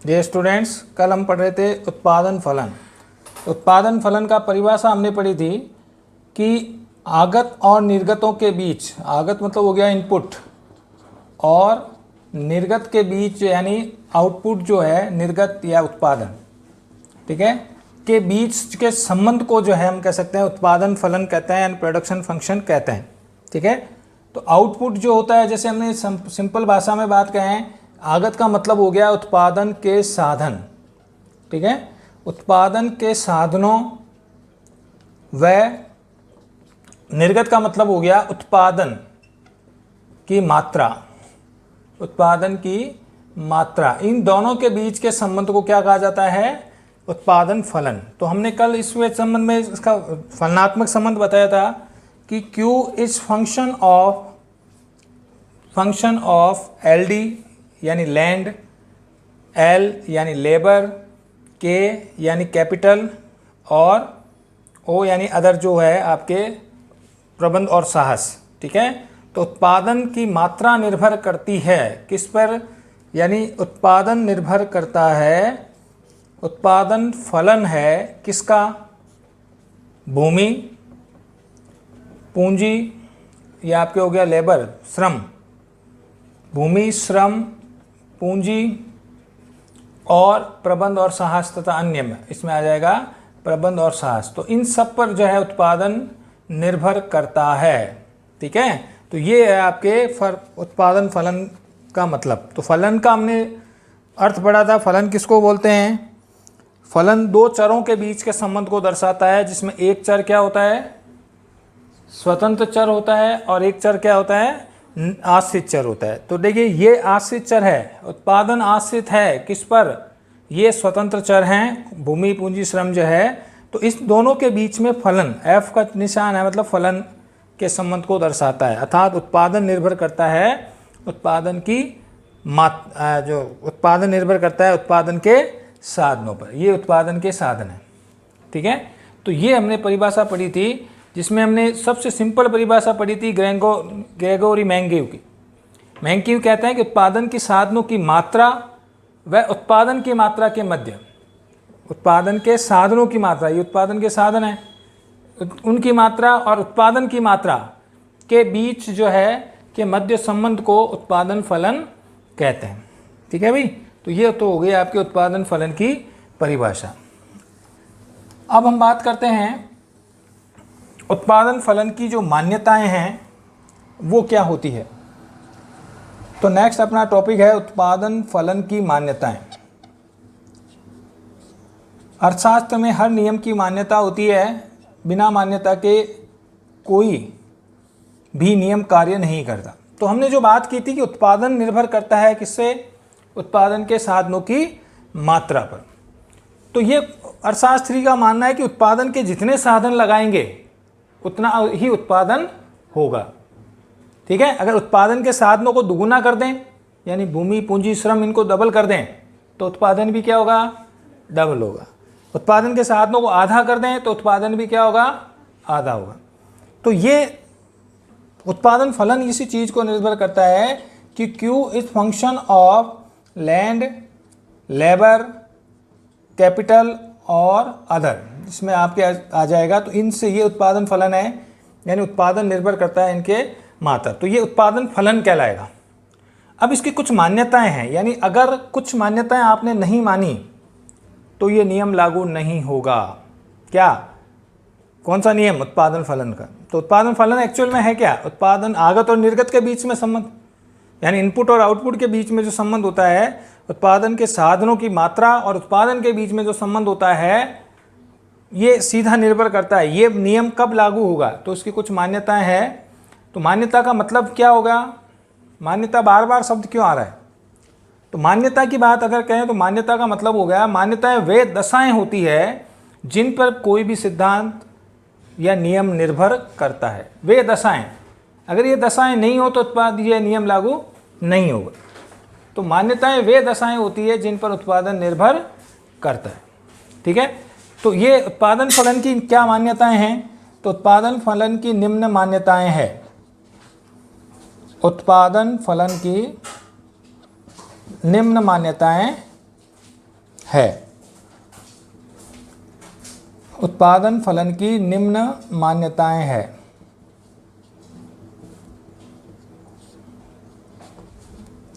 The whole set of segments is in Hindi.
ये स्टूडेंट्स, कल हम पढ़ रहे थे उत्पादन फलन। उत्पादन फलन का परिभाषा हमने पढ़ी थी कि आगत और निर्गतों के बीच, आगत मतलब हो गया इनपुट, और निर्गत के बीच यानी आउटपुट जो है निर्गत या उत्पादन, ठीक है, के बीच के संबंध को जो है हम कह सकते हैं उत्पादन फलन कहते हैं यानी प्रोडक्शन फंक्शन कहते हैं। ठीक है, तो आउटपुट जो होता है, जैसे हमने सिंपल भाषा में बात कहें, आगत का मतलब हो गया उत्पादन के साधन, ठीक है, उत्पादन के साधनों, व निर्गत का मतलब हो गया उत्पादन की मात्रा, उत्पादन की मात्रा। इन दोनों के बीच के संबंध को क्या कहा जाता है? उत्पादन फलन। तो हमने कल इस संबंध में इसका फलनात्मक संबंध बताया था कि Q is function of LD यानी लैंड, L यानी लेबर, K यानी कैपिटल, और O यानी अदर जो है आपके प्रबंध और साहस। ठीक है, तो उत्पादन की मात्रा निर्भर करती है किस पर? यानी उत्पादन निर्भर करता है, उत्पादन फलन है किसका? भूमि, पूंजी, या आपके हो गया लेबर, श्रम, भूमि, श्रम, पूंजी और प्रबंध और साहस तथा अन्य में इसमें आ जाएगा प्रबंध और साहस। तो इन सब पर जो है उत्पादन निर्भर करता है। ठीक है, तो ये है आपके उत्पादन फलन का मतलब। तो फलन का हमने अर्थ पढ़ा था। फलन किसको बोलते हैं? फलन दो चरों के बीच के संबंध को दर्शाता है, जिसमें एक चर क्या होता है? स्वतंत्र चर होता है, और एक चर क्या होता है? आश्रित चर होता है। तो देखिए, ये आश्रित चर है, उत्पादन आश्रित है किस पर? ये स्वतंत्र चर हैं, भूमि, पूंजी, श्रम जो है। तो इस दोनों के बीच में फलन, F का निशान है, मतलब फलन के संबंध को दर्शाता है। अर्थात उत्पादन निर्भर करता है उत्पादन की जो उत्पादन निर्भर करता है उत्पादन के साधनों पर। ये उत्पादन के साधन है। ठीक है, तो ये हमने परिभाषा पढ़ी थी, जिसमें हमने सबसे सिंपल परिभाषा पढ़ी थी ग्रेगोरी मैंगिव की। मैंगिव कहते हैं कि उत्पादन की साधनों की मात्रा व उत्पादन की मात्रा के मध्य, उत्पादन के साधनों की मात्रा, ये उत्पादन के साधन है, उनकी मात्रा और उत्पादन की मात्रा के बीच जो है के मध्य संबंध को उत्पादन फलन कहते हैं। ठीक है भाई, तो ये तो हो गई आपके उत्पादन फलन की परिभाषा। अब हम बात करते हैं उत्पादन फलन की जो मान्यताएं हैं वो क्या होती है। तो नेक्स्ट अपना टॉपिक है उत्पादन फलन की मान्यताएं। अर्थशास्त्र में हर नियम की मान्यता होती है, बिना मान्यता के कोई भी नियम कार्य नहीं करता। तो हमने जो बात की थी कि उत्पादन निर्भर करता है किससे? उत्पादन के साधनों की मात्रा पर। तो ये अर्थशास्त्री का मानना है कि उत्पादन के जितने साधन लगाएंगे उतना ही उत्पादन होगा। ठीक है, अगर उत्पादन के साधनों को दुगुना कर दें, यानी भूमि, पूंजी, श्रम, इनको डबल कर दें, तो उत्पादन भी क्या होगा? डबल होगा। उत्पादन के साधनों को आधा कर दें तो उत्पादन भी क्या होगा? आधा होगा। तो ये उत्पादन फलन इसी चीज़ को निर्भर करता है कि Q is function of land, labour, capital और अदर, इसमें आपके आ जाएगा। तो इनसे ये उत्पादन फलन है, यानी उत्पादन निर्भर करता है इनके मात्रा। तो ये उत्पादन फलन कहलाएगा। अब इसकी कुछ मान्यताएं हैं, यानी अगर कुछ मान्यताएं आपने नहीं मानी तो ये नियम लागू नहीं होगा। क्या? कौन सा नियम? उत्पादन फलन का। तो उत्पादन फलन एक्चुअल में है क्या? उत्पादन आगत और निर्गत के बीच में संबंध, यानी इनपुट और आउटपुट के बीच में जो संबंध होता है, उत्पादन के साधनों की मात्रा और उत्पादन के बीच में जो संबंध होता है, ये सीधा निर्भर करता है ये नियम कब लागू होगा। तो उसकी कुछ मान्यताएं हैं। तो मान्यता का मतलब क्या होगा? मान्यता, बार बार शब्द क्यों आ रहा है? तो मान्यता की बात अगर कहें तो मान्यता का मतलब हो गया, मान्यताएं वे दशाएं होती है जिन पर कोई भी सिद्धांत या नियम निर्भर करता है। वे दशाएं, अगर ये दशाएं नहीं हो तो उत्पाद ये नियम लागू नहीं होगा। तो मान्यताएं वे दशाएं होती है जिन पर उत्पादन निर्भर करता है। ठीक है, तो ये उत्पादन फलन की क्या मान्यताएं हैं? तो उत्पादन फलन की निम्न मान्यताएं हैं। उत्पादन फलन की निम्न मान्यताएं है। उत्पादन फलन की निम्न मान्यताएं हैं।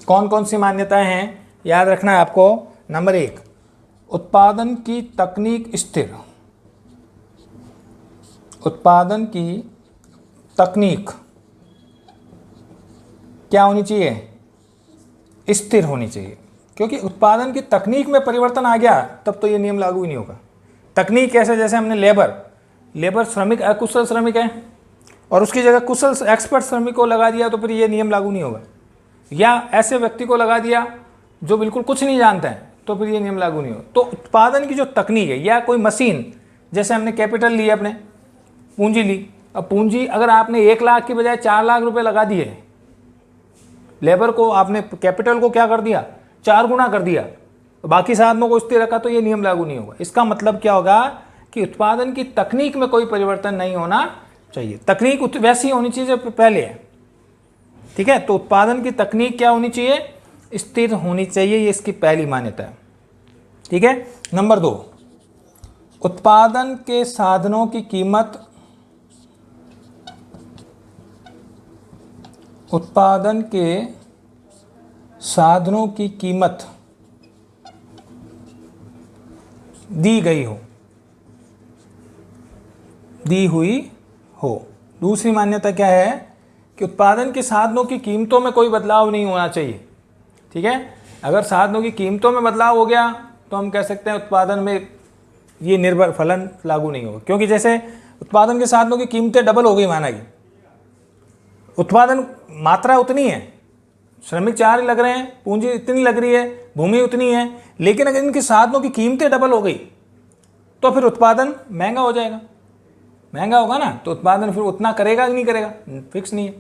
कौन कौन सी मान्यताएं हैं याद रखना है आपको। नंबर 1, उत्पादन की तकनीक स्थिर। उत्पादन की तकनीक क्या होनी चाहिए? स्थिर होनी चाहिए, क्योंकि उत्पादन की तकनीक में परिवर्तन आ गया तब तो ये नियम लागू ही नहीं होगा। तकनीक कैसे? जैसे हमने लेबर श्रमिक अकुशल श्रमिक है और उसकी जगह कुशल एक्सपर्ट श्रमिक को लगा दिया तो फिर ये नियम लागू नहीं होगा। या ऐसे व्यक्ति को लगा दिया जो बिल्कुल कुछ नहीं जानता है तो फिर ये नियम लागू नहीं होगा। तो उत्पादन की जो तकनीक है या कोई मशीन, जैसे हमने कैपिटल लिया, अपने पूंजी ली, अब पूंजी अगर आपने 1 लाख की बजाय 4 लाख रुपए लगा दिए, लेबर को आपने कैपिटल को क्या कर दिया? 4 गुना कर दिया, तो बाकी साधनों को स्थिर रखा, तो ये नियम लागू नहीं होगा। इसका मतलब क्या होगा कि उत्पादन की तकनीक में कोई परिवर्तन नहीं होना चाहिए। तकनीक वैसी होनी चाहिए जो पहले है, ठीक है। तो उत्पादन की तकनीक क्या होनी चाहिए? स्थिर होनी चाहिए, ये इसकी पहली मान्यता है, ठीक है। नंबर 2, उत्पादन के साधनों की कीमत उत्पादन के साधनों की कीमत दी गई हो, दी हुई हो। दूसरी मान्यता क्या है कि उत्पादन के साधनों की कीमतों में कोई बदलाव नहीं होना चाहिए, ठीक है। अगर साधनों की कीमतों में बदलाव हो गया तो हम कह सकते हैं उत्पादन में ये निर्भर फलन लागू नहीं होगा। क्योंकि जैसे उत्पादन के साधनों की कीमतें डबल हो गई, माना कि उत्पादन मात्रा उतनी है, श्रमिक 4 लग रहे हैं, पूंजी इतनी लग रही है, भूमि उतनी है, लेकिन अगर इनके साधनों की कीमतें डबल हो गई तो फिर उत्पादन महंगा हो जाएगा। महंगा होगा ना, तो उत्पादन फिर उतना करेगा कि नहीं करेगा, फिक्स नहीं है,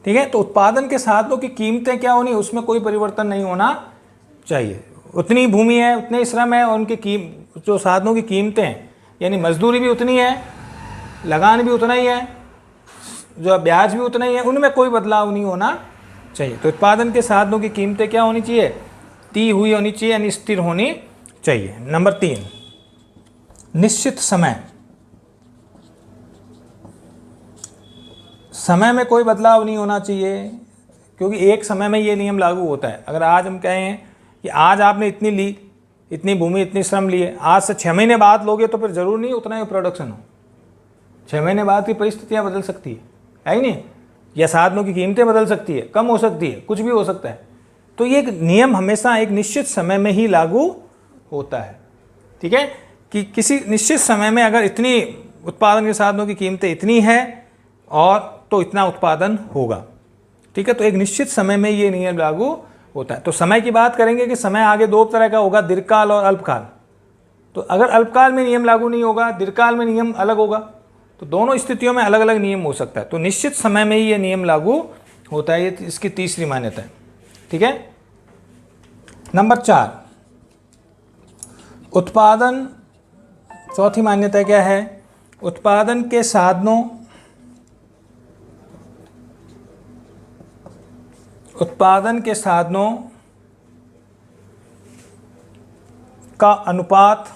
ठीक है। तो उत्पादन के साधनों की कीमतें क्या होनी, उसमें कोई परिवर्तन नहीं होना चाहिए। उतनी भूमि है, उतने श्रम है, और उनकी जो साधनों की कीमतें हैं, यानी मजदूरी भी उतनी है, लगान भी उतना ही है, जो ब्याज भी उतना ही है, उनमें कोई बदलाव नहीं होना चाहिए। तो उत्पादन के साधनों की कीमतें क्या होनी चाहिए? दी हुई होनी चाहिए, यानी स्थिर होनी चाहिए। नंबर 3, निश्चित समय। समय में कोई बदलाव नहीं होना चाहिए, क्योंकि एक समय में ये नियम लागू होता है। अगर आज हम कहें कि आज आपने इतनी ली, इतनी भूमि, इतनी श्रम लिए, आज से 6 महीने बाद लोगे तो फिर ज़रूर नहीं उतना ही प्रोडक्शन हो। 6 महीने बाद की परिस्थितियाँ बदल सकती है ही नहीं, या साधनों की कीमतें बदल सकती है, कम हो सकती है, कुछ भी हो सकता है। तो ये एक नियम हमेशा एक निश्चित समय में ही लागू होता है, ठीक है। कि किसी निश्चित समय में अगर इतनी उत्पादन के साधनों की कीमतें इतनी है और तो इतना उत्पादन होगा, ठीक है। तो एक निश्चित समय में ये नियम लागू होता है। तो समय की बात करेंगे कि समय आगे 2 तरह का होगा, दीर्घकाल और अल्पकाल। तो अगर अल्पकाल में नियम लागू नहीं होगा, दीर्घकाल में नियम अलग होगा, तो दोनों स्थितियों में अलग अलग नियम हो सकता है। तो निश्चित समय में ही ये नियम लागू होता है, ये इसकी तीसरी मान्यता है, ठीक है। नंबर 4, उत्पादन, चौथी मान्यता क्या है? उत्पादन के साधनों का अनुपात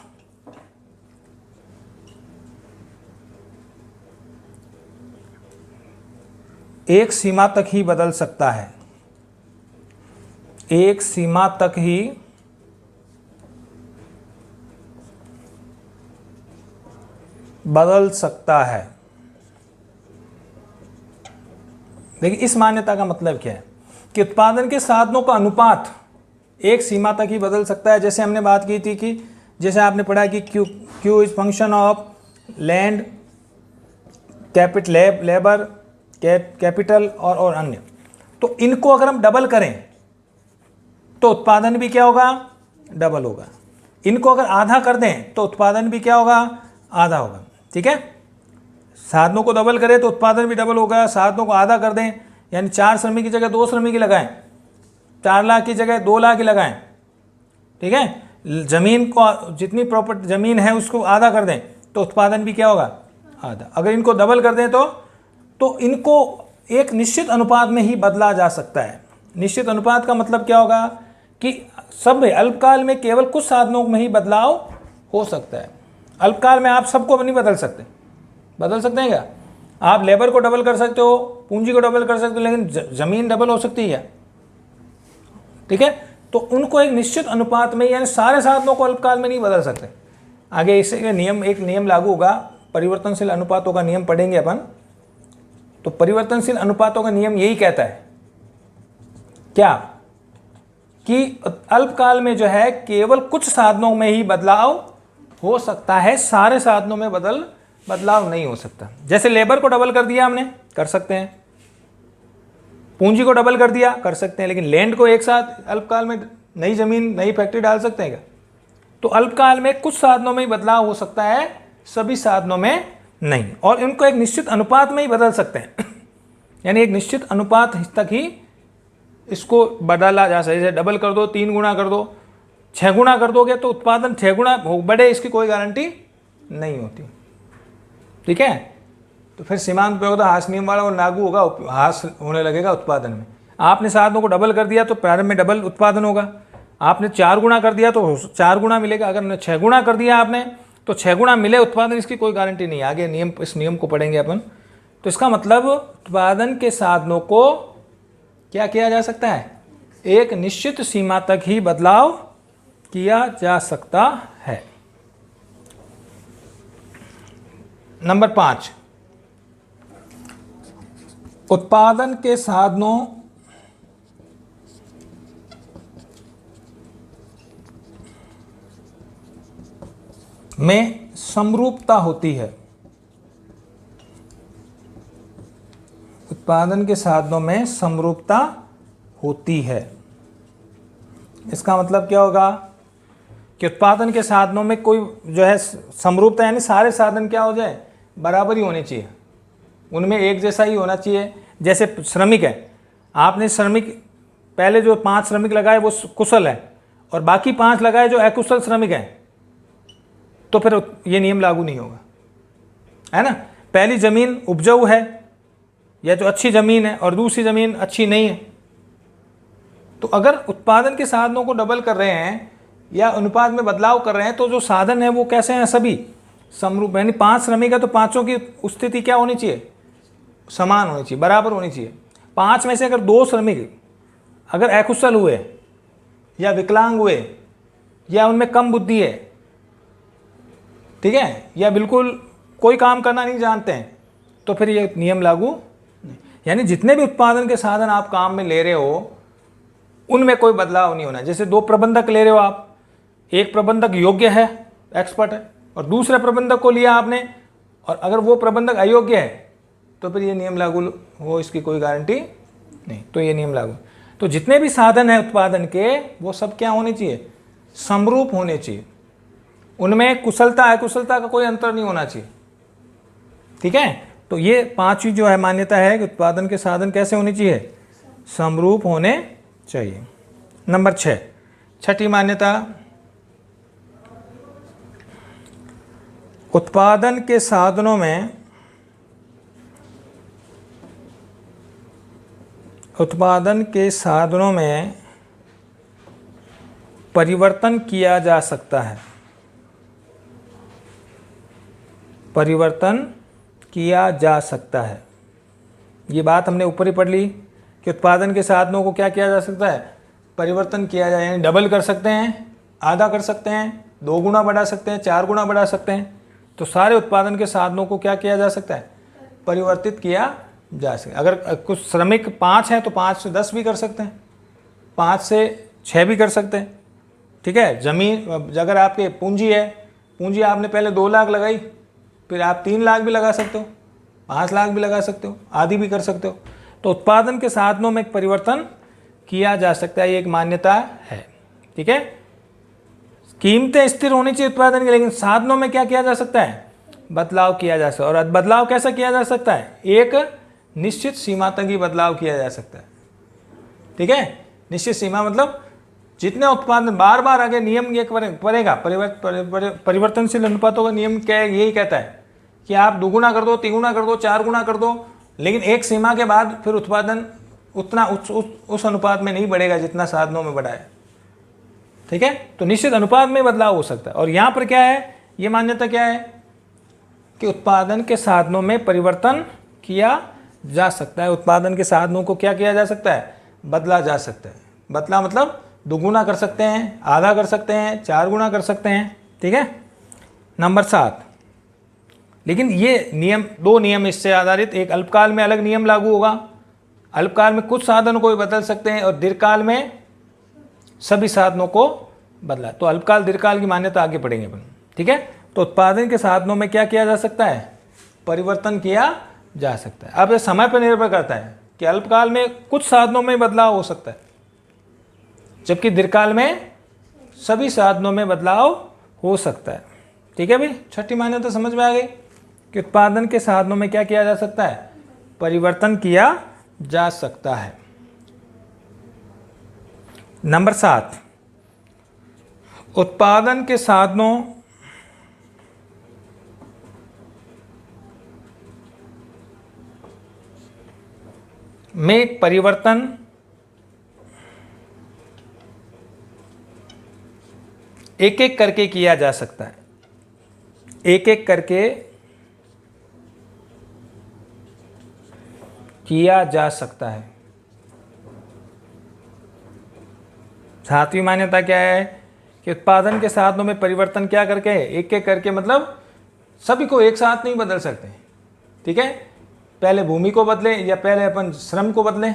एक सीमा तक ही बदल सकता है। एक सीमा तक ही बदल सकता है। देखिए, इस मान्यता का मतलब क्या है कि उत्पादन के साधनों का अनुपात एक सीमा तक ही बदल सकता है। जैसे हमने बात की थी कि जैसे आपने पढ़ा कि Q is function of land, labour, capital और अन्य। तो इनको अगर हम डबल करें तो उत्पादन भी क्या होगा? डबल होगा। इनको अगर आधा कर दें तो उत्पादन भी क्या होगा? आधा होगा, ठीक है। साधनों को डबल करें तो उत्पादन भी डबल होगा, साधनों को आधा कर दें यानी 4 श्रमिक की जगह 2 श्रमिक लगाएं, 4 लाख की जगह 2 लाख ही लगाएं, ठीक है। जमीन को, जितनी प्रॉपर्टी जमीन है उसको आधा कर दें तो उत्पादन भी क्या होगा? आधा। अगर इनको डबल कर दें तो इनको एक निश्चित अनुपात में ही बदला जा सकता है। निश्चित अनुपात का मतलब क्या होगा कि सब अल्पकाल में केवल कुछ साधनों में ही बदलाव हो सकता है। अल्पकाल में आप सबको नहीं बदल सकते हैं क्या? आप लेबर को डबल कर सकते हो, पूंजी को डबल कर सकते हो, लेकिन जमीन डबल हो सकती है। ठीक है, तो उनको एक निश्चित अनुपात में, यानी सारे साधनों को अल्पकाल में नहीं बदल सकते। आगे इससे एक नियम लागू होगा, परिवर्तनशील अनुपातों का नियम पढ़ेंगे अपन। तो परिवर्तनशील अनुपातों का नियम यही कहता है क्या कि अल्पकाल में जो है केवल कुछ साधनों में ही बदलाव हो सकता है, सारे साधनों में बदलाव नहीं हो सकता। जैसे लेबर को डबल कर दिया हमने, कर सकते हैं, पूंजी को डबल कर दिया, कर सकते हैं, लेकिन लैंड को एक साथ अल्पकाल में नई जमीन, नई फैक्ट्री डाल सकते हैं क्या? तो अल्पकाल में कुछ साधनों में ही बदलाव हो सकता है, सभी साधनों में नहीं, और इनको एक निश्चित अनुपात में ही बदल सकते हैं यानी एक निश्चित अनुपात तक ही इसको बदला जा सकता है। जैसे डबल कर दो, 3 गुना कर दो, 6 गुना कर दोगे तो उत्पादन 6 गुना बढ़े, इसकी कोई गारंटी नहीं होती। ठीक है, तो फिर सीमांत उपयोगिता हास नियम वाला वो लागू होगा, हास होने लगेगा उत्पादन में। आपने साधनों को डबल कर दिया तो प्रारंभ में डबल उत्पादन होगा, आपने 4 गुना कर दिया तो 4 गुना मिलेगा, अगर 6 गुना कर दिया आपने तो 6 गुना मिले उत्पादन, इसकी कोई गारंटी नहीं। आगे नियम, इस नियम को पढ़ेंगे अपन। तो इसका मतलब उत्पादन के साधनों को क्या किया जा सकता है, एक निश्चित सीमा तक ही बदलाव किया जा सकता है। नंबर 5, उत्पादन के साधनों में समरूपता होती है। उत्पादन के साधनों में समरूपता होती है। इसका मतलब क्या होगा कि उत्पादन के साधनों में कोई जो है समरूपता, यानी सारे साधन क्या हो जाए, बराबर ही होने चाहिए, उनमें एक जैसा ही होना चाहिए। जैसे श्रमिक है, आपने श्रमिक पहले जो 5 श्रमिक लगाए वो कुशल है और बाकी 5 लगाए जो अकुशल श्रमिक हैं, तो फिर ये नियम लागू नहीं होगा, है ना। पहली ज़मीन उपजाऊ है या जो अच्छी ज़मीन है और दूसरी ज़मीन अच्छी नहीं है, तो अगर उत्पादन के साधनों को डबल कर रहे हैं या अनुपात में बदलाव कर रहे हैं तो जो साधन है वो कैसे हैं, सभी समरूप। यानी 5 श्रमिक है तो पाँचों की स्थिति क्या होनी चाहिए, समान होनी चाहिए, बराबर होनी चाहिए। 5 में से अगर 2 श्रमिक अगर अकुशल हुए या विकलांग हुए या उनमें कम बुद्धि है, ठीक है, या बिल्कुल कोई काम करना नहीं जानते हैं, तो फिर ये नियम लागू नहीं। यानी जितने भी उत्पादन के साधन आप काम में ले रहे हो उनमें कोई बदलाव नहीं होना। जैसे 2 प्रबंधक ले रहे हो आप, एक प्रबंधक योग्य है, एक्सपर्ट है, और दूसरे प्रबंधक को लिया आपने और अगर वो प्रबंधक अयोग्य है तो फिर ये नियम लागू हो, इसकी कोई गारंटी नहीं, तो ये नियम लागू। तो जितने भी साधन हैं उत्पादन के वो सब क्या होने चाहिए, समरूप होने चाहिए, उनमें कुशलता अकुशलता का कोई अंतर नहीं होना चाहिए। ठीक है, तो ये 5वीं जो है मान्यता है कि उत्पादन के साधन कैसे होने चाहिए, समरूप होने चाहिए। नंबर 6, छठी मान्यता, उत्पादन के साधनों में परिवर्तन किया जा सकता है। परिवर्तन किया जा सकता है, ये बात हमने ऊपर ही पढ़ ली कि उत्पादन के साधनों को क्या किया जा सकता है, परिवर्तन किया जाए, यानी डबल कर सकते हैं, आधा कर सकते हैं, 2 गुना बढ़ा सकते हैं, 4 गुना बढ़ा सकते हैं। तो सारे उत्पादन के साधनों को क्या किया जा सकता है, परिवर्तित किया जा सकता है। अगर कुछ श्रमिक 5 हैं तो 5 से 10 भी कर सकते हैं, 5 से 6 भी कर सकते हैं। ठीक है, ज़मीन अगर आपके पूंजी है, पूंजी आपने पहले 2 लाख लगाई, फिर आप 3 लाख भी लगा सकते हो, 5 लाख भी लगा सकते हो, आधी भी कर सकते हो। तो उत्पादन के साधनों में एक परिवर्तन किया जा सकता है, ये एक मान्यता है। ठीक है, कीमतें स्थिर होनी चाहिए उत्पादन की, लेकिन साधनों में क्या किया जा सकता है, बदलाव किया जा सकता है। और बदलाव कैसा किया जा सकता है, एक निश्चित सीमा तक ही बदलाव किया जा सकता है। ठीक है, निश्चित सीमा मतलब जितने उत्पादन बार बार आगे नियम ये पड़ेगा, परिवर्तनशील अनुपातों का नियम क्या है, यही कहता है कि आप 2 गुना कर दो, 3 गुना कर दो, 4 गुना कर दो, लेकिन एक सीमा के बाद फिर उत्पादन उतना उस अनुपात में नहीं बढ़ेगा जितना साधनों में बढ़ा है। ठीक है, तो निश्चित अनुपात में बदलाव हो सकता है। और यहाँ पर क्या है, ये मान्यता क्या है कि उत्पादन के साधनों में परिवर्तन किया जा सकता है। उत्पादन के साधनों को क्या किया जा सकता है, बदला जा सकता है। बदला मतलब दुगुना कर सकते हैं, आधा कर सकते हैं, 4 गुना कर सकते हैं, ठीक है। नंबर 7, लेकिन ये नियम, 2 नियम इससे आधारित, एक अल्पकाल में अलग नियम लागू होगा। अल्पकाल में कुछ साधनों को भी बदल सकते हैं और दीर्घकाल में सभी साधनों को बदला। तो अल्पकाल दीर्घकाल की मान्यता आगे पढ़ेंगे अपन, ठीक है। तो उत्पादन के साधनों में क्या किया जा सकता है, परिवर्तन किया जा सकता है। अब ये समय पर निर्भर करता है कि अल्पकाल में कुछ साधनों में बदलाव हो सकता है, जबकि दीर्घकाल में सभी साधनों में बदलाव हो सकता है, ठीक है भाई। छठी मान्यता समझ में आ गई कि उत्पादन के साधनों में क्या किया जा सकता है, परिवर्तन किया जा सकता है। नंबर 7, उत्पादन के साधनों में परिवर्तन एक एक करके किया जा सकता है। एक एक करके किया जा सकता है। 7वीं मान्यता क्या है कि उत्पादन के साधनों में परिवर्तन क्या करके, एक एक करके, मतलब सभी को एक साथ नहीं बदल सकते, ठीक है। पहले भूमि को बदलें या पहले अपन श्रम को बदलें,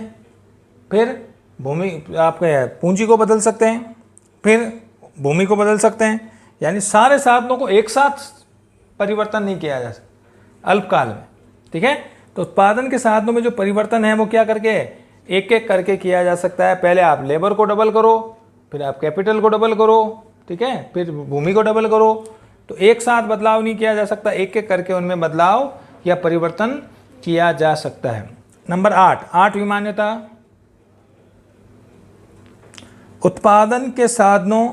फिर भूमि आपके पूंजी को बदल सकते हैं, फिर भूमि को बदल सकते हैं। यानी सारे साधनों को एक साथ परिवर्तन नहीं किया जा सकता अल्पकाल में, ठीक है। तो उत्पादन के साधनों में जो परिवर्तन है वो क्या करके, एक एक करके किया जा सकता है। पहले आप लेबर को डबल करो, फिर आप कैपिटल को डबल करो, ठीक है, फिर भूमि को डबल करो। तो एक साथ बदलाव नहीं किया जा सकता, एक एक करके उनमें बदलाव या परिवर्तन किया जा सकता है। नंबर 8, 8वीं मान्यता, उत्पादन के साधनों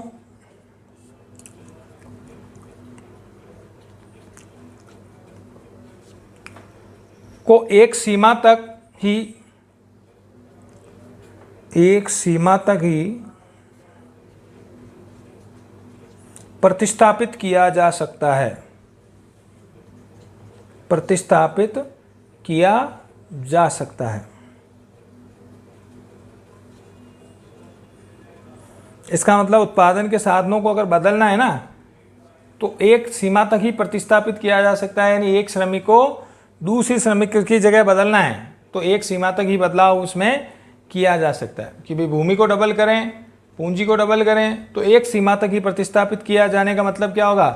को एक सीमा तक ही प्रतिस्थापित किया जा सकता है। प्रतिस्थापित किया जा सकता है। इसका मतलब उत्पादन के साधनों को अगर बदलना है ना, तो एक सीमा तक ही प्रतिस्थापित किया जा सकता है। यानी एक श्रमिक को दूसरी श्रमिक की जगह बदलना है तो एक सीमा तक ही बदलाव उसमें किया जा सकता है। कि भाई भूमि को डबल करें, पूंजी को डबल करें, तो एक सीमा तक ही प्रतिस्थापित किया जाने का मतलब क्या होगा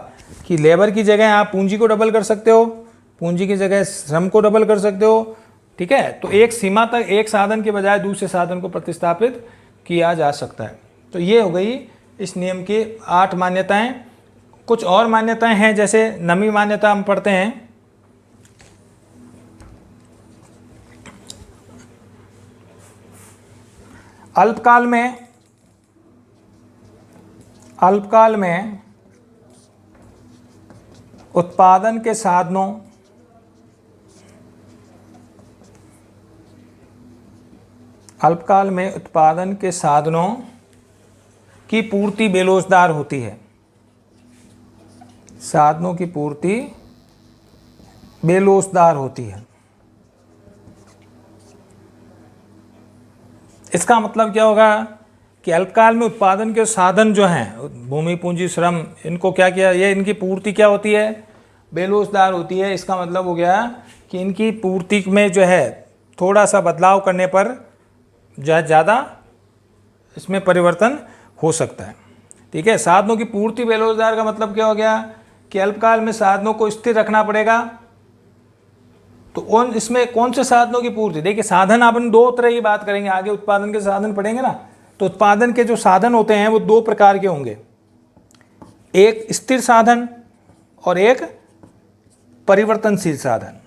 कि लेबर की जगह आप पूंजी को डबल कर सकते हो, पूंजी की जगह श्रम को डबल कर सकते हो, ठीक है। तो एक सीमा तक एक साधन के बजाय दूसरे साधन को प्रतिस्थापित किया जा सकता है। तो ये हो गई इस नियम की 8 मान्यताएं। कुछ और मान्यताएं हैं, जैसे 9वीं मान्यता हम पढ़ते हैं। अल्पकाल में उत्पादन के साधनों की पूर्ति बेलोसदार होती है। साधनों की पूर्ति बेलोसदार होती है। इसका मतलब क्या होगा कि अल्पकाल में उत्पादन के साधन जो हैं, भूमि, पूंजी, श्रम, इनको क्या किया, ये इनकी पूर्ति क्या होती है, बेलोसदार होती है। इसका मतलब हो गया कि इनकी पूर्ति में जो है थोड़ा सा बदलाव करने पर ज़्यादा इसमें परिवर्तन हो सकता है, ठीक है। साधनों की पूर्ति बेरोजगार का मतलब क्या हो गया कि अल्पकाल में साधनों को स्थिर रखना पड़ेगा। तो इसमें कौन से साधनों की पूर्ति, देखिए साधन अपन 2 तरह की बात करेंगे, आगे उत्पादन के साधन पढ़ेंगे ना। तो उत्पादन के जो साधन होते हैं वो 2 प्रकार के होंगे, एक स्थिर साधन और एक परिवर्तनशील साधन।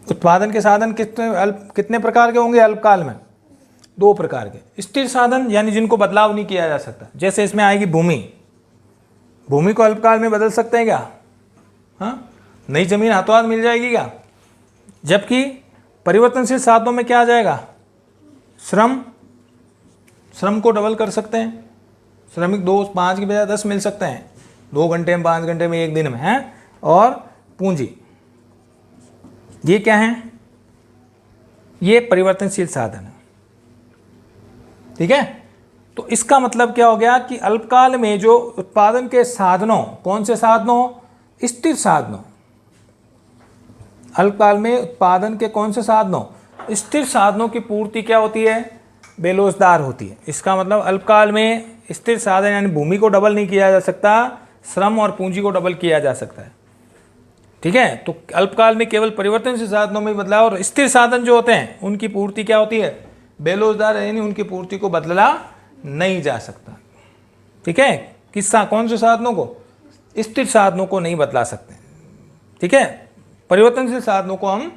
उत्पादन के साधन कितने प्रकार के होंगे अल्पकाल में, 2 प्रकार के। स्थिर साधन यानी जिनको बदलाव नहीं किया जा सकता, जैसे इसमें आएगी भूमि। भूमि को अल्पकाल में बदल सकते हैं क्या, हाँ, नई जमीन हाथों हाथ मिल जाएगी क्या। जबकि परिवर्तनशील साधनों में क्या आ जाएगा, श्रम, श्रम को डबल कर सकते हैं, श्रमिक 2 5 की बजाय 10 मिल सकते हैं, 2 घंटे में, 5 घंटे में, 1 दिन में है। और पूंजी, ये क्या है, ये परिवर्तनशील साधन है, ठीक है। तो इसका मतलब क्या हो गया कि अल्पकाल में जो उत्पादन के साधनों, कौन से साधनों, स्थिर साधनों, अल्पकाल में उत्पादन के कौन से साधनों, स्थिर साधनों की पूर्ति क्या होती है, बेलोजदार होती है। इसका मतलब अल्पकाल में स्थिर साधन यानी भूमि को डबल नहीं किया जा सकता, श्रम और पूंजी को डबल किया जा सकता है, ठीक है। तो अल्पकाल में केवल परिवर्तनशील साधनों में बदलाव, और स्थिर साधन जो होते हैं उनकी पूर्ति क्या होती है, बेलोजदार, यानी उनकी पूर्ति को बदला नहीं जा सकता, ठीक है। किसका, कौन से साधनों को, स्थिर साधनों को नहीं बदला सकते, ठीक है। परिवर्तनशील साधनों को हम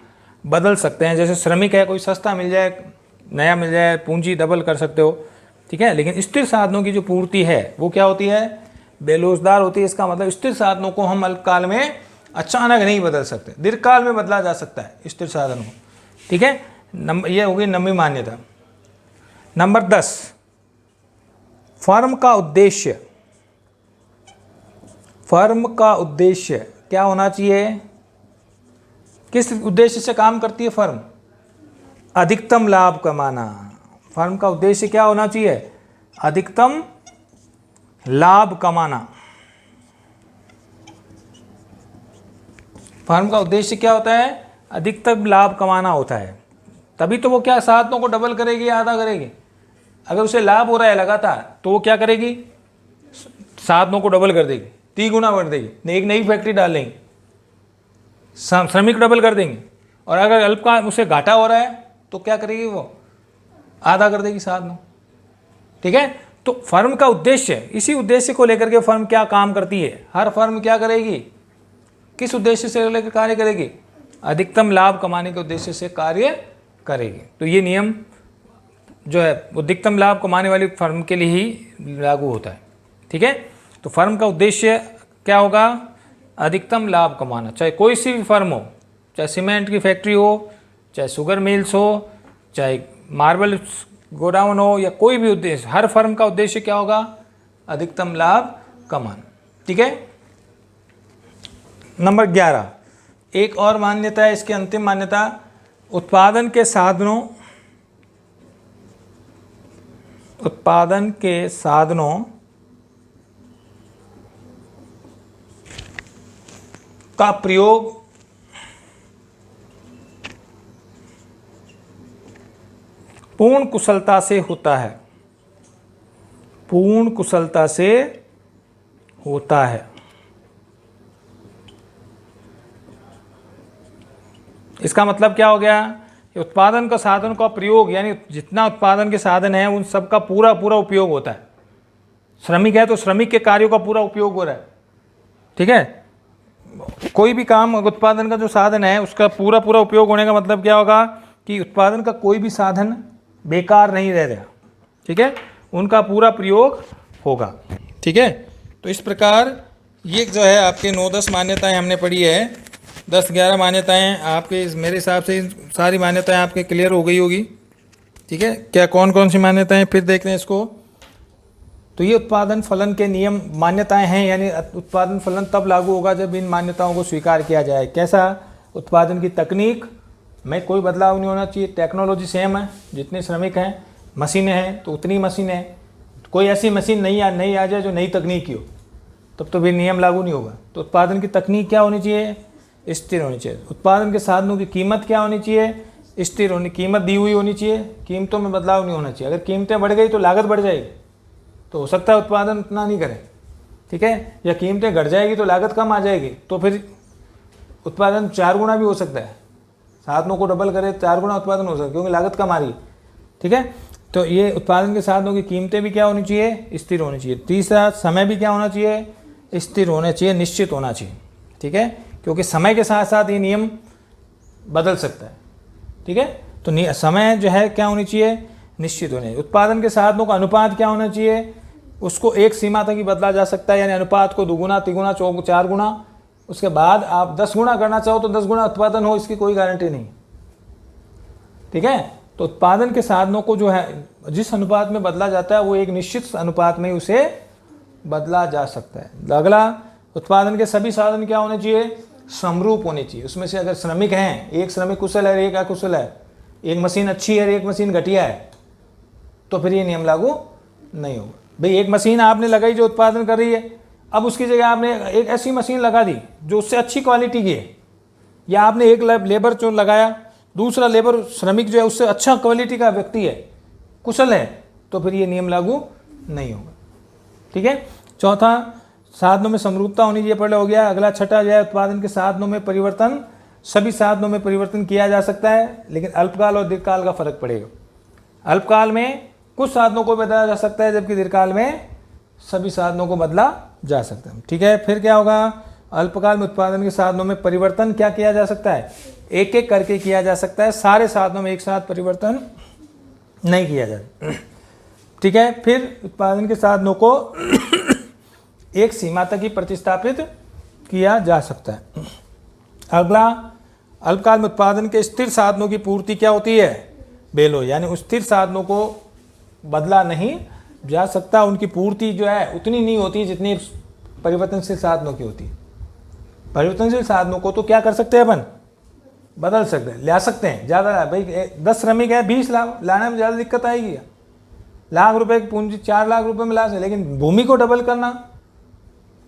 बदल सकते हैं, जैसे श्रमिक है, कोई सस्ता मिल जाए, नया मिल जाए, पूंजी डबल कर सकते हो, ठीक है। लेकिन स्थिर साधनों की जो पूर्ति है वो क्या होती है, बेलोजदार होती है। इसका मतलब स्थिर साधनों को हम अल्पकाल में अचानक नहीं बदल सकते, दीर्घकाल में बदला जा सकता है स्थिर साधनों को, ठीक है। ये होगी 9वीं मान्यता। नंबर 10, फर्म का उद्देश्य, फर्म का उद्देश्य क्या होना चाहिए, किस उद्देश्य से काम करती है फर्म, अधिकतम लाभ कमाना। फर्म का उद्देश्य क्या होना चाहिए, अधिकतम लाभ कमाना। फर्म का उद्देश्य क्या होता है, अधिकतम लाभ कमाना होता है। तभी तो वो क्या साधनों को डबल करेगी, आधा करेगी। अगर उसे लाभ हो रहा है लगातार तो वो क्या करेगी, साधनों को डबल कर देगी, 3 गुना कर देगी, एक नई फैक्ट्री डाल लेंगे, श्रमिक डबल कर देंगे। और अगर अल्पकाल उसे घाटा हो रहा है तो क्या करेगी, वो आधा कर देगी साधनों, ठीक है। तो फर्म का उद्देश्य, इसी उद्देश्य को लेकर के फर्म क्या काम करती है, हर फर्म क्या करेगी, किस उद्देश्य से लेकर कार्य करेगी, अधिकतम लाभ कमाने के उद्देश्य से कार्य करेगी। तो ये नियम जो है अधिकतम लाभ कमाने वाली फर्म के लिए ही लागू होता है, ठीक है। तो फर्म का उद्देश्य क्या होगा, अधिकतम लाभ कमाना। चाहे कोई सी भी फर्म हो, चाहे सीमेंट की फैक्ट्री हो, चाहे शुगर मिल्स हो, चाहे मार्बल गोडाउन हो, या कोई भी उद्देश्य, हर फर्म का उद्देश्य क्या होगा, अधिकतम लाभ कमाना, ठीक है। नंबर 11, एक और मान्यता है, इसकी अंतिम मान्यता, उत्पादन के साधनों, उत्पादन के साधनों का प्रयोग पूर्ण कुशलता से होता है, पूर्ण कुशलता से होता है। इसका मतलब क्या हो गया, उत्पादन का साधन का प्रयोग, यानी जितना उत्पादन के साधन है उन सब का पूरा पूरा उपयोग होता है। श्रमिक है तो श्रमिक के कार्यों का पूरा उपयोग हो रहा है, ठीक है। कोई भी काम, उत्पादन का जो साधन है उसका पूरा पूरा उपयोग होने का मतलब क्या होगा कि उत्पादन का कोई भी साधन बेकार नहीं रह रहा, ठीक है, उनका पूरा प्रयोग होगा, ठीक है। तो इस प्रकार ये जो है आपके 9-10 मान्यताएं हमने पढ़ी है, 10-11 मान्यताएं आपके, मेरे हिसाब से सारी मान्यताएं आपके क्लियर हो गई होगी, ठीक है। क्या कौन कौन सी मान्यताएं फिर देखते हैं इसको। तो ये उत्पादन फलन के नियम मान्यताएं हैं, यानी उत्पादन फलन तब लागू होगा जब इन मान्यताओं को स्वीकार किया जाए। कैसा, उत्पादन की तकनीक में कोई बदलाव नहीं होना चाहिए, टेक्नोलॉजी सेम है, जितने श्रमिक हैं, मशीनें हैं तो उतनी मशीनें हैं, कोई ऐसी मशीन नहीं आ जाए जो नई तकनीक की हो, तब तो भी नियम लागू नहीं होगा। तो उत्पादन की तकनीक क्या होनी चाहिए, स्थिर होनी चाहिए। उत्पादन के साधनों की कीमत क्या होनी चाहिए, स्थिर होनी, कीमत दी हुई होनी चाहिए, कीमतों में बदलाव नहीं होना चाहिए। अगर कीमतें बढ़ गई तो लागत बढ़ जाएगी, तो हो सकता है उत्पादन उतना नहीं करें, ठीक है। या कीमतें घट जाएगी तो लागत कम आ जाएगी, तो फिर उत्पादन 4 गुना भी हो सकता है, साधनों को डबल करे 4 गुना उत्पादन हो सकता है, क्योंकि लागत कम आ रही है, ठीक है। तो ये उत्पादन के साधनों की कीमतें भी क्या होनी चाहिए, स्थिर होनी चाहिए। तीसरा, समय भी क्या होना चाहिए, स्थिर होना चाहिए, निश्चित होना चाहिए, ठीक है, क्योंकि समय के साथ साथ ये नियम बदल सकता है, ठीक है। तो समय जो है क्या होनी चाहिए, निश्चित होने। उत्पादन के साधनों का अनुपात क्या होना चाहिए, उसको एक सीमा तक ही बदला जा सकता है, यानी अनुपात को 2 गुना, 3 गुना, 4 गुना, उसके बाद आप 10 गुना करना चाहो तो 10 गुना उत्पादन हो, इसकी कोई गारंटी नहीं, ठीक है। तो उत्पादन के साधनों को जो है जिस अनुपात में बदला जाता है वो एक निश्चित अनुपात में ही उसे बदला जा सकता है। अगला, उत्पादन के सभी साधन क्या होने चाहिए? समरूप होने चाहिए। उसमें से अगर श्रमिक हैं, एक श्रमिक कुशल है, एक अकुशल है, एक मशीन अच्छी है, एक मशीन घटिया है, तो फिर ये नियम लागू नहीं होगा। भाई एक मशीन आपने लगाई जो उत्पादन कर रही है, अब उसकी जगह आपने एक ऐसी मशीन लगा दी जो उससे अच्छी क्वालिटी की है, या आपने एक लेबर जो लगाया, दूसरा लेबर श्रमिक जो है उससे अच्छा क्वालिटी का व्यक्ति है, कुशल है, तो फिर ये नियम लागू नहीं होगा। ठीक है। चौथा, साधनों में समरूपता होनी चाहिए, पहले हो गया। अगला छठा जो है, उत्पादन के साधनों में परिवर्तन, सभी साधनों में परिवर्तन किया जा सकता है, लेकिन अल्पकाल और दीर्घकाल का फर्क पड़ेगा। अल्पकाल में कुछ साधनों को बदला जा सकता है, जबकि दीर्घकाल में सभी साधनों को बदला जा सकता है। ठीक है। फिर क्या होगा? अल्पकाल में उत्पादन के साधनों में परिवर्तन क्या किया जा सकता है? एक एक करके किया जा सकता है, सारे साधनों में एक साथ परिवर्तन नहीं किया जाता। ठीक है। फिर उत्पादन के साधनों को एक सीमा तक ही प्रतिस्थापित किया जा सकता है। अगला, अल्पकाल में उत्पादन के स्थिर साधनों की पूर्ति क्या होती है? बेलो, यानी उस स्थिर साधनों को बदला नहीं जा सकता, उनकी पूर्ति जो है उतनी नहीं होती जितनी परिवर्तनशील साधनों की होती है। परिवर्तनशील साधनों को तो क्या कर सकते हैं अपन? बदल सकते हैं, ला सकते हैं। ज़्यादा भाई 10 श्रमिक है, 20 लाने में ज़्यादा दिक्कत आएगी? लाख रुपए की पूंजी 4 लाख रुपए में ला सकते, लेकिन भूमि को डबल करना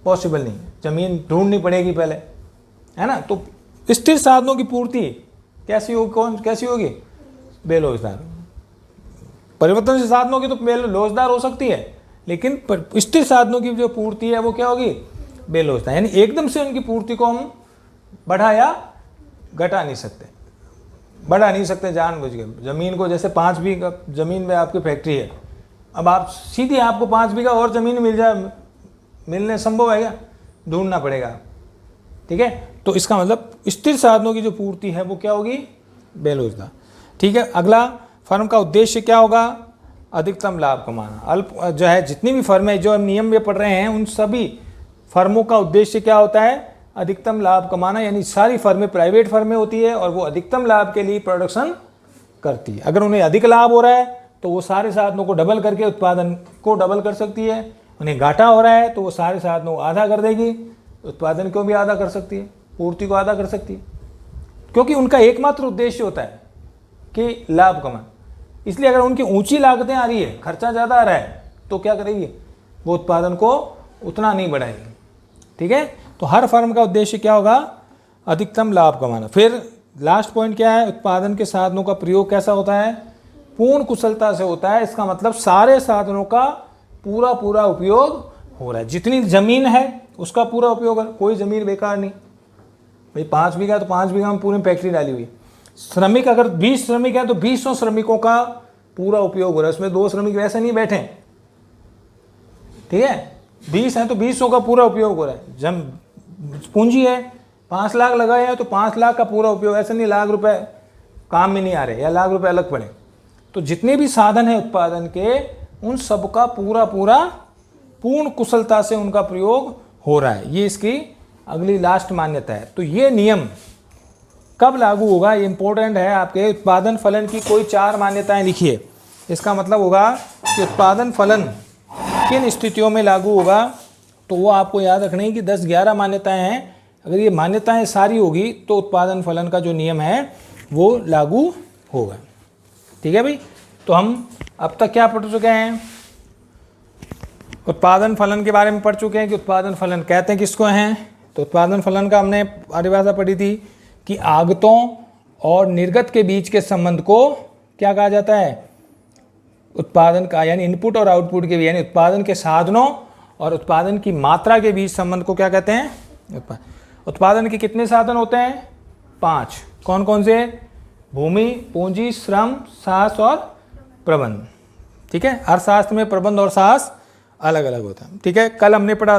पॉसिबल नहीं, जमीन ढूंढनी पड़ेगी पहले, है ना। तो स्थिर साधनों की पूर्ति कैसी होगी? कैसी होगी? बेलोजदार। परिवर्तनशील साधनों की तो बेलोजदार हो सकती है, लेकिन स्थिर साधनों की जो पूर्ति है वो क्या होगी? बेलोजदार। यानी एकदम से उनकी पूर्ति को हम बढ़ा या घटा नहीं सकते, बढ़ा नहीं सकते जानबूझ के। जमीन को जैसे 5 बीघा जमीन में आपकी फैक्ट्री है, अब आप सीधी आपको 5 बीघा और ज़मीन मिल जाए, मिलने संभव है क्या? ढूंढना पड़ेगा। ठीक है। तो इसका मतलब स्थिर साधनों की जो पूर्ति है वो क्या होगी? बेलोजदार। ठीक है। अगला, फर्म का उद्देश्य क्या होगा? अधिकतम लाभ कमाना। अल्प जो है जितनी भी फर्में जो हम नियम में पढ़ रहे हैं, उन सभी फर्मों का उद्देश्य क्या होता है? अधिकतम लाभ कमाना। यानी सारी फर्में प्राइवेट फर्में होती है और वो अधिकतम लाभ के लिए प्रोडक्शन करती है। अगर उन्हें अधिक लाभ हो रहा है तो वो सारे साधनों को डबल करके उत्पादन को डबल कर सकती है। उन्हें घाटा हो रहा है तो वो सारे साधनों को आधा कर देगी, उत्पादन को भी आधा कर सकती है, पूर्ति को आधा कर सकती है, क्योंकि उनका एकमात्र उद्देश्य होता है कि लाभ कमाना। इसलिए अगर उनकी ऊंची लागतें आ रही है, खर्चा ज़्यादा आ रहा है, तो क्या करेगी? वो उत्पादन को उतना नहीं बढ़ाएगी। ठीक है। तो हर फर्म का उद्देश्य क्या होगा? अधिकतम लाभ कमाना। फिर लास्ट पॉइंट क्या है? उत्पादन के साधनों का प्रयोग कैसा होता है? पूर्ण कुशलता से होता है। इसका मतलब सारे साधनों का पूरा उपयोग हो रहा है। जितनी ज़मीन है उसका पूरा उपयोग है, कोई ज़मीन बेकार नहीं। भाई 5 बीघा तो 5 बीघा में पूरी फैक्ट्री डाली हुई है। श्रमिक अगर 20 श्रमिक हैं तो 20 श्रमिकों का पूरा उपयोग हो रहा है। उसमें 2 श्रमिक वैसे नहीं बैठे, ठीक है। 20 हैं तो 20 का पूरा उपयोग हो रहा है। जब पूंजी है 5 लाख लगाए हैं तो 5 लाख का पूरा उपयोग, ऐसा नहीं लाख रुपए काम में नहीं आ रहे या लाख रुपए अलग पड़े। तो जितने भी साधन है उत्पादन के, उन सब का पूर्ण कुशलता से उनका प्रयोग हो रहा है। ये इसकी अगली लास्ट मान्यता है। तो ये नियम कब लागू होगा? ये इंपॉर्टेंट है। आपके उत्पादन फलन की कोई 4 मान्यताएं लिखिए। इसका मतलब होगा कि उत्पादन फलन किन स्थितियों में लागू होगा, तो वो आपको याद रखना है कि 10-11 मान्यताएं हैं। अगर ये मान्यताएं सारी होगी तो उत्पादन फलन का जो नियम है वो लागू होगा। ठीक है भाई। तो हम अब तक क्या पढ़ चुके हैं? उत्पादन फलन के बारे में पढ़ चुके हैं कि उत्पादन फलन कहते हैं किसको हैं। तो उत्पादन फलन का हमने परिभाषा पढ़ी थी कि आगतों और निर्गत के बीच के संबंध को क्या कहा जाता है? उत्पादन का, यानी इनपुट और आउटपुट के बीच, यानी उत्पादन के साधनों और उत्पादन की मात्रा के बीच संबंध को क्या कहते हैं? उत्पादन के कितने साधन होते हैं? 5। कौन कौन से? भूमि, पूंजी, श्रम, साहस और प्रबंध। ठीक है। अर्थशास्त्र में प्रबंध और साहस अलग अलग होता है। ठीक है। कल हमने पढ़ा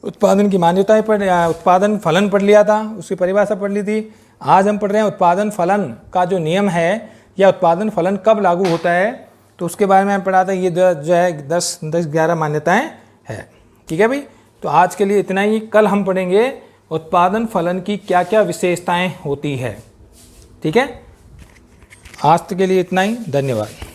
उत्पादन की मान्यताएं उत्पादन फलन पढ़ लिया था, उसकी परिभाषा पढ़ ली थी। आज हम पढ़ रहे हैं उत्पादन फलन का जो नियम है या उत्पादन फलन कब लागू होता है, तो उसके बारे में हम पढ़ा था। ये जो है 10-11 मान्यताएं है। ठीक है भाई। तो आज के लिए इतना ही। कल हम पढ़ेंगे उत्पादन फलन की क्या क्या विशेषताएं होती है। ठीक है। आज के लिए इतना ही, धन्यवाद।